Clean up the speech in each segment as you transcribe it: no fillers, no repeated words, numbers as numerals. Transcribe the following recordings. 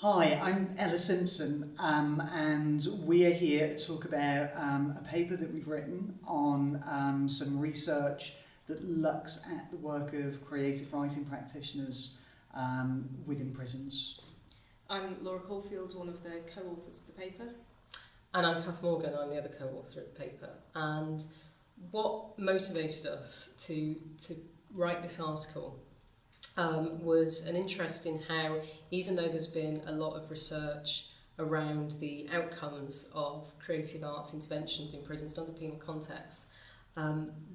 Hi, I'm Ella Simpson, and we are here to talk about a paper that we've written on some research that looks at the work of creative writing practitioners within prisons. I'm Laura Caulfield, one of the co-authors of the paper. And I'm Kath Morgan, I'm the other co-author of the paper. And what motivated us to write this article was an interest in how, even though there's been a lot of research around the outcomes of creative arts interventions in prisons and other penal contexts,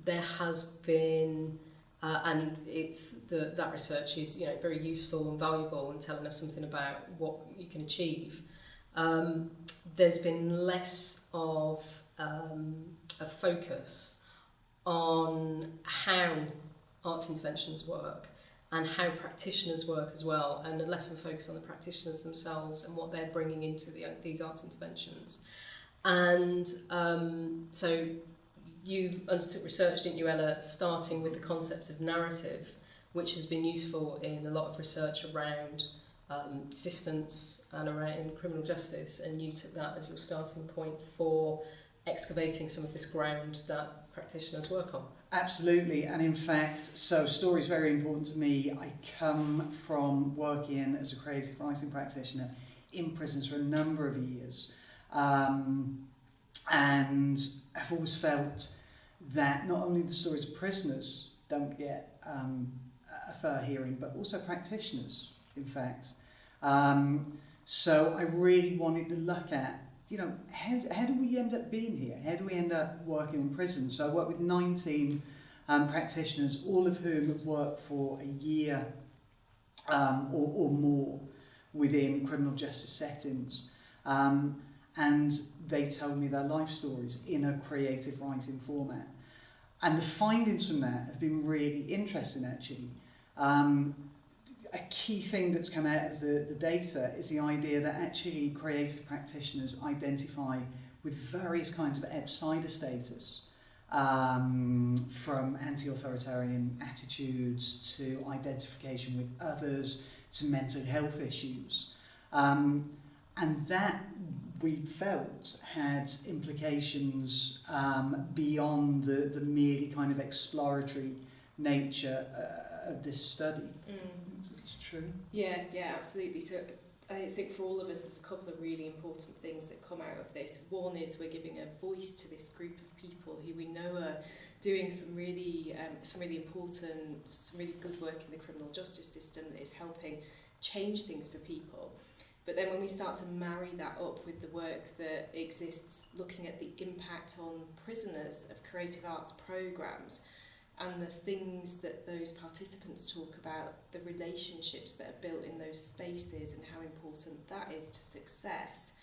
there has been, and that research is very useful and valuable and telling us something about what you can achieve. There's been less of a focus on how arts interventions work and how practitioners work as well, and less of a focus on the practitioners themselves and what they're bringing into these arts interventions. And so you undertook research, didn't you, Ella, starting with the concept of narrative, which has been useful in a lot of research around desistance and around in criminal justice, and you took that as your starting point for excavating some of this ground that practitioners work on. Absolutely, and in fact, so story is very important to me. I come from working as a creative writing practitioner in prisons for a number of years, and I've always felt that not only the stories of prisoners don't get a fair hearing, but also practitioners, in fact. So I really wanted to look at, how do we end up being here? How do we end up working in prison? So I worked with 19 practitioners, all of whom have worked for a year or more within criminal justice settings. And they told me their life stories in a creative writing format. And the findings from that have been really interesting, actually. A key thing that's come out of the data is the idea that actually creative practitioners identify with various kinds of outsider status, from anti-authoritarian attitudes to identification with others to mental health issues. And that we felt had implications beyond the merely kind of exploratory nature of this study. It's true. Yeah, absolutely. So I think for all of us, there's a couple of really important things that come out of this. One is we're giving a voice to this group of people who we know are doing some really important, some really good work in the criminal justice system that is helping change things for people. But then when we start to marry that up with the work that exists looking at the impact on prisoners of creative arts programmes and the things that those participants talk about, the relationships that are built in those spaces and how important that is to success,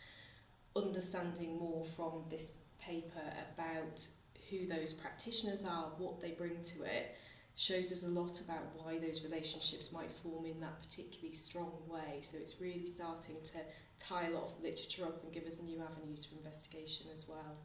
understanding more from this paper about who those practitioners are, what they bring to it, shows us a lot about why those relationships might form in that particularly strong way. So it's really starting to tie a lot of the literature up and give us new avenues for investigation as well.